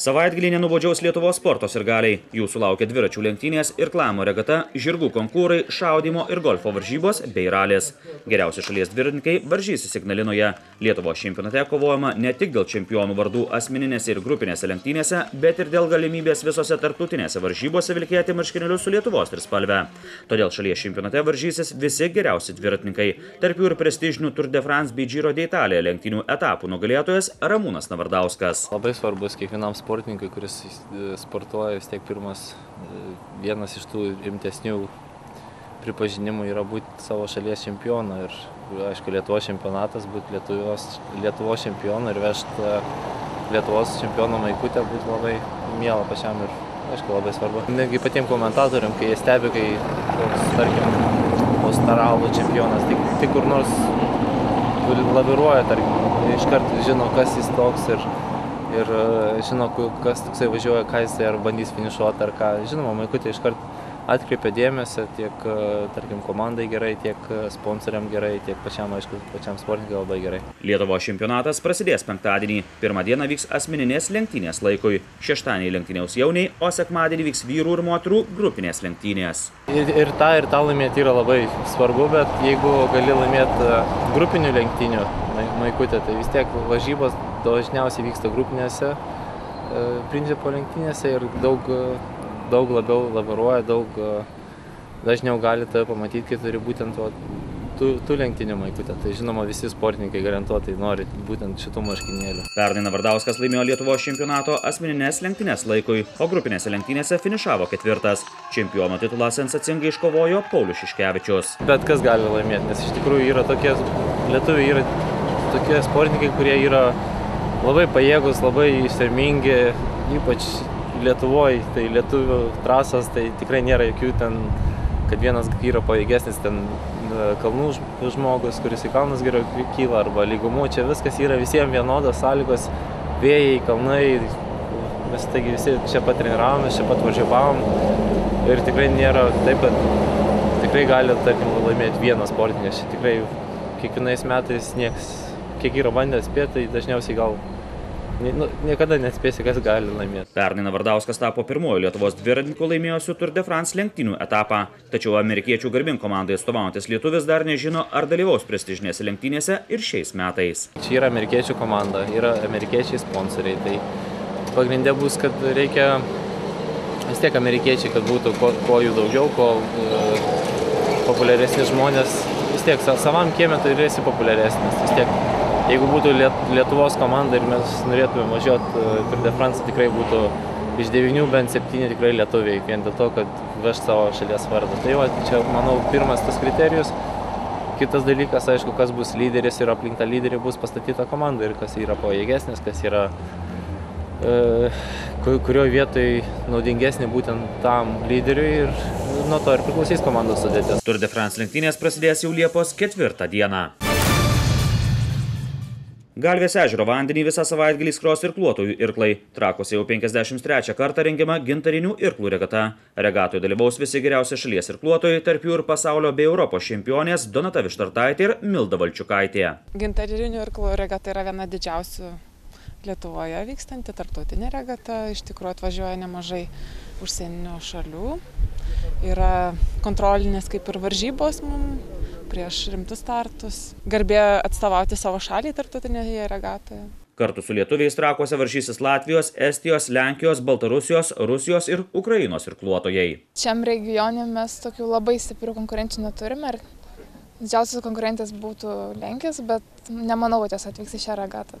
Savaitgalį nenubodžiaus Lietuvos sporto sirgaliai. Jūsų laukia dviračių lenktynės, irklavimo regata, žirgų konkūrai, šaudymo ir golfo varžybos bei ralis. Geriausi šalies dviratininkai varžysis Ignalinoje. Lietuvos čempionate kovojama ne tik dėl čempionų vardų asmeninėse ir grupinėse lenktynėse, bet ir dėl galimybės visose tarptautinėse varžybose vilkėti marškinėlius su Lietuvos trispalve. Todėl šalies čempionate varžysis visi geriausi dviratininkai. Tarp jų ir prestižinių Tour de France bei Giro d'Italia lenktynių etapų nugalėtojas Ramūnas Navardauskas. Labai svarbus kiekvienam sportininkui, kuris sportuoja, vis tiek vienas iš tų rimtesnių pripažinimų yra būti savo šalies čempioną. Ir, aišku, Lietuvos čempionatas, būti Lietuvos čempionu ir vežti Lietuvos čempiono maikutę būtų labai miela pačiam ir, aišku, labai svarbu. Netgi patiems komentatoriam, kai jie stebi, kai toks, tarkim, australų čempionas tik kur nors laviruoja, tarkim, iškart žino, kas jis toks ir žino, kas toksai važiuoja, ką jis ar bandys finišuoti ar ką. Žinoma, maikutė iškart atkreipia dėmesio tiek, tarkim, komandai gerai, tiek sponsoriam gerai, tiek pačiam sportininkui labai gerai. Lietuvos čempionatas prasidės penktadienį. Pirmą dieną vyks asmeninės lenktynės laikui. Šeštadienį lenktyniaus jauniai, o sekmadienį vyks vyrų ir moterų grupinės lenktynės. Ir tą laimėti yra labai svarbu, bet jeigu gali laimėti grupinių lenktynių maikutę, tai vis tiek varžybos dažniausiai vyksta grupinėse principo lenktynėse ir daug labiau laviruoja, dažniau gali tave pamatyti, kai turi būtent tų lenktynių maikutę. Tai žinoma, visi sportininkai garantuotai nori būtent šitų marškinėlių. Pernai Navardauskas laimėjo Lietuvos čempionato asmeninės lenktynės laikui, o grupinėse lenktynėse finišavo 4. Čempiono titulą sensacingai iškovojo Paulius Šiškevičius. Bet kas gali laimėti, nes iš tikrųjų yra lietuviai yra tokie sportininkai, kurie yra labai pajėgus, labai ištvermingi, ypač Lietuvoje, tai lietuvių trasos, tai tikrai nėra jokių ten, kad vienas yra pajėgesnis, ten kalnų žmogus, kuris į kalnus geriau kyla, arba lygumų, čia viskas yra visiems vienodos sąlygos, vėjai, kalnai, mes taigi visi čia pat treniravomės, čia pat važiavom ir tikrai nėra taip, kad tikrai gali, tarkim, laimėti vienas sportininkas, čia tikrai kiekvienais metais nieks, kiek yra bandęs spėti, tai dažniausiai gal niekada nespėsi, kas gali laimėti. Pernai Navardauskas tapo pirmuoju Lietuvos dviratininkų laimėjusiu Tour de France lenktynių etapą. Tačiau amerikiečių garbin komandai atstovaujantis lietuvis dar nežino, ar dalyvaus prestižinėse lenktynėse ir šiais metais. Čia yra amerikiečių komanda, yra amerikiečiai sponsoriai. Tai pagrindė bus, kad reikia vis tiek amerikiečiai, kad būtų kuo jų daugiau, kuo populiaresni žmonės. Vis tiek savam kieme tai esi populiaresnis. Vis tiek, jeigu būtų Lietuvos komanda ir mes norėtume važiuoti Tour de France, tikrai būtų iš 9 bent 7 tikrai lietuviai, vien dėl to, kad veš savo šalies vardą. Tai va, čia, manau, pirmas tas kriterijus. Kitas dalykas, aišku, kas bus lyderis ir aplink tą lyderį bus pastatyta komanda ir kas yra pajėgesnis, kas yra kurioje vietoje naudingesnė būtent tam lyderiui ir nuo to ir priklausys komandos sudėtis. Tour de France lenktynės prasidės jau Liepos 4 dieną. Galvės ežero vandenį visą savaitgalį skros irkluotojų irklai. Trakuose jau 53 kartą rengiama gintarinių irklų regata. Regatoje dalyvaus visi geriausi šalies irkluotojai, tarp jų ir pasaulio bei Europos čempionės Donata Vištartaitė ir Milda Valčiukaitė. Gintarinių irklų regata yra viena didžiausių Lietuvoje vykstanti tarptautinė regata. Iš tikrųjų atvažiuoja nemažai užsienio šalių. Yra kontrolinės kaip ir varžybos mums prieš rimtus startus. Garbė atstovauti savo šalį tarptautinėje regatoje. Kartu su lietuviais Trakuose varžysis Latvijos, Estijos, Lenkijos, Baltarusijos, Rusijos ir Ukrainos irkluotojai. Šiam regione mes tokių labai stiprių konkurenčių neturime. Didžiausias konkurentas būtų Lenkijos, bet nemanau, kad jos atvyks į šią regatą.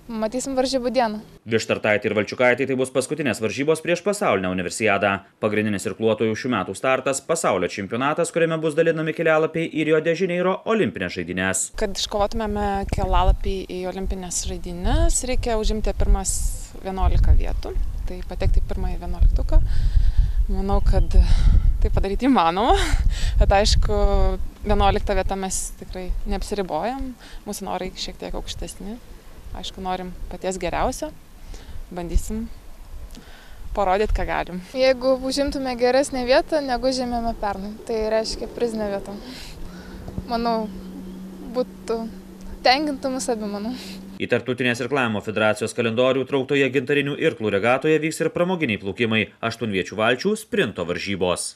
Matysim varžybų dieną. Vištartaitė ir Valčiukaitė tai bus paskutinės varžybos prieš pasaulinę universiadą. Pagrindinis irkluotojų šių metų startas – pasaulio čempionatas, kuriame bus dalinami kelialapiai į Rio de Janeiro olimpinės žaidynės. Kad iškovotumėme kelialapį į olimpinės žaidynės, reikia užimti pirmas 11 vietų. Tai patekti į pirmąjį 11-uką. Manau, kad tai padaryti įmanoma. Bet aišku, 11 vietą mes tikrai neapsiribojam. Mūsų norai šiek tiek aukštesni. Aišku, norim paties geriausio, bandysim parodyti, ką galim. Jeigu užimtume geresnę vietą, negu žemėme pernai, tai reiškia prizinę vietą. Manau, būtų tenkintų mus abi, manau. Į Tarptautinės irklavimo federacijos kalendorių trauktoje gintarinių irklų regatoje vyks ir pramoginiai plaukimai 8viečių valčių sprinto varžybos.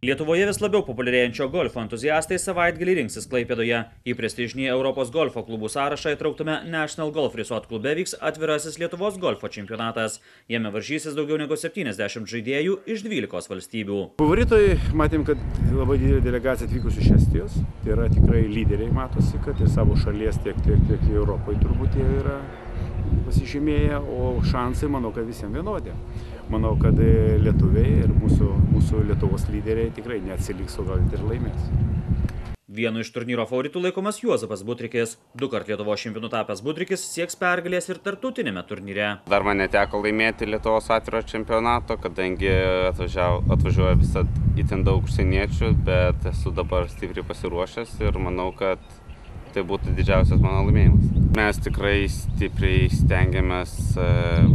Lietuvoje vis labiau populiarėjančio golfo entuziastai savaitgalį rinksis Klaipėdoje. Į prestižinį Europos golfo klubų sąrašą įtrauktame National Golf Resort klube vyks atvirasis Lietuvos golfo čempionatas. Jame varžysis daugiau negu 70 žaidėjų iš 12 valstybių. Favoritai matėm, kad labai didelė delegacija atvykusi iš Estijos. Tai yra tikrai lyderiai, matosi, kad ir savo šalies tiek Europoje turbūt jie yra pasižymėję, o šansai, manau, kad visiems vienodė. Manau, kad lietuviai ir mūsų Lietuvos lyderiai tikrai neatsiliks, o gal ir laimės. Vienu iš turnyro favoritų laikomas Juozapas Butrikis. 2-kart Lietuvos čempionu tapęs Butrikis sieks pergalės ir tarptautinėme turnyre. Dar man neteko laimėti Lietuvos atviro čempionato, kadangi atvažiuoja visad itin daug užsieniečių, bet esu dabar stipriai pasiruošęs ir manau, kad tai būtų didžiausias mano laimėjimas. Mes tikrai stipriai stengiamės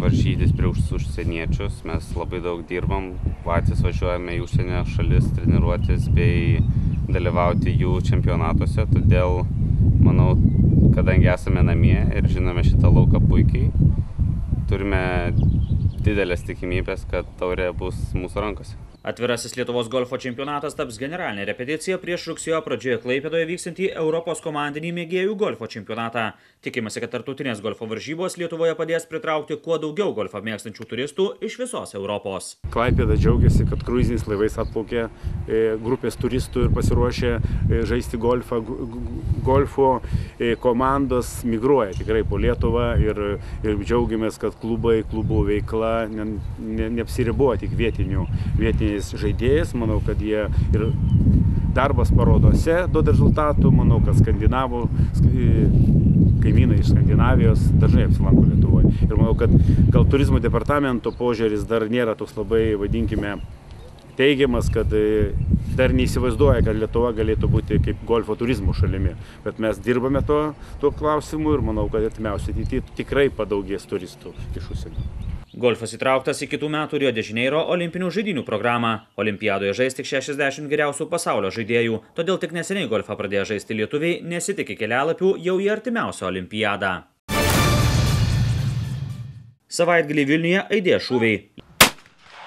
varžytis prieš užsieniečius, mes labai daug dirbam, patys važiuojame į užsienio šalis treniruotis bei dalyvauti jų čempionatuose, todėl manau, kadangi esame namie ir žinome šitą lauką puikiai, turime didelės tikimybės, kad taurė bus mūsų rankose. Atvirasis Lietuvos golfo čempionatas taps generalinė repeticija prieš rugsėjo pradžioje Klaipėdoje vyksiantį Europos komandinį mėgėjų golfo čempionatą. Tikimasi, kad tarptautinės golfo varžybos Lietuvoje padės pritraukti kuo daugiau golfą mėgstančių turistų iš visos Europos. Klaipėda džiaugiasi, kad kruiziniais laivais atplaukė grupės turistų ir pasiruošė žaisti golfą. Golfo komandos migruoja tikrai po Lietuvą ir džiaugiamės, kad klubų veikla neapsiribuoja tik vietiniais žaidėjais. Manau, kad jie ir darbas parodose duoda rezultatų. Manau, kad kaimynai iš Skandinavijos dažnai apsilanko Lietuvoje. Ir manau, kad gal turizmo departamento požiūris dar nėra toks labai, vadinkime, teigiamas, kad dar neįsivaizduoja, kad Lietuva galėtų būti kaip golfo turizmo šalimi. Bet mes dirbame tuo klausimu ir manau, kad artimiausiai ateityje tikrai padaugės turistų iš užsienio. Golfas įtrauktas į kitų metų Rio de Janeiro olimpinių žaidynių programą. Olimpiadoje žais tik 60 geriausių pasaulio žaidėjų, todėl tik neseniai golfą pradėję žaisti lietuviai nesitikė kelialapių jau į artimiausią olimpiadą. Savaitgalį Vilniuje aidės šūviai.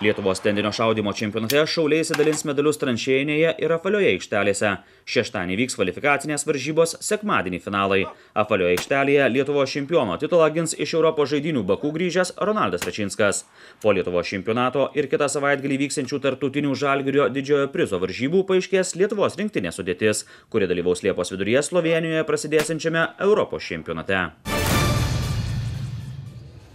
Lietuvos stendinio šaudymo čempionate šauliai įsidalins medalius tranšėjinėje ir apvalioje aikštelėse. Šeštadienį vyks kvalifikacinės varžybos, sekmadienį finalai. Apvalioje aikštelėje Lietuvos čempiono titulą gins iš Europos žaidynių Baku grįžęs Ronaldas Račinskas. Po Lietuvos čempionato ir kitą savaitgalį vyksiančių tarptautinių Žalgirio didžiojo prizo varžybų paaiškės Lietuvos rinktinės sudėtis, kuri dalyvaus Liepos viduryje Slovėnijoje prasidėsiančiame Europos čempionate.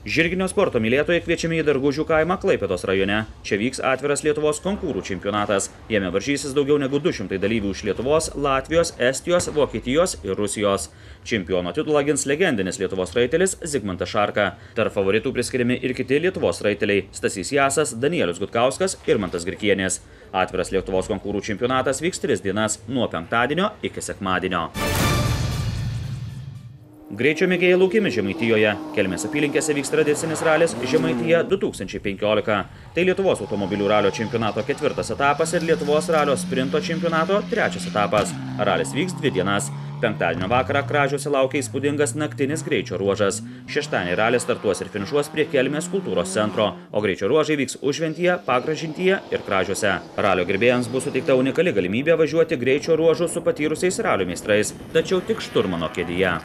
Žirginio sporto mylėtojai kviečiami į Dargužių kaimą Klaipėdos rajone. Čia vyks atviras Lietuvos konkūrų čempionatas. Jame varžysis daugiau negu 200 dalyvių iš Lietuvos, Latvijos, Estijos, Vokietijos ir Rusijos. Čempiono titulą gins legendinis Lietuvos raitelis Zigmantas Šarka. Tarp favoritų priskiriami ir kiti Lietuvos raiteliai – Stasys Jasas, Danielius Gutkauskas ir Mantas Grikienis. Atviras Lietuvos konkūrų čempionatas vyks 3 dienas nuo penktadienio iki sekmadienio. Greičio mėgėjai laukiami Žemaitijoje. Kelmės apylinkėse vyks tradicinis ralis Žemaitija 2015. Tai Lietuvos automobilių ralio čempionato 4 etapas ir Lietuvos ralio sprinto čempionato 3 etapas. Ralis vyks 2 dienas. Penktadienio vakarą Kražiuose laukia įspūdingas naktinis greičio ruožas. Šeštadienį ralis startuos ir finišuos prie Kelmės kultūros centro, o greičio ruožai vyks Užventyje, Pagražintyje ir Kražiuose. Ralio gerbėjams bus suteikta unikali galimybė važiuoti greičio ruožu su patyrusiais ralio meistrais, tačiau tik šturmano kėdėje.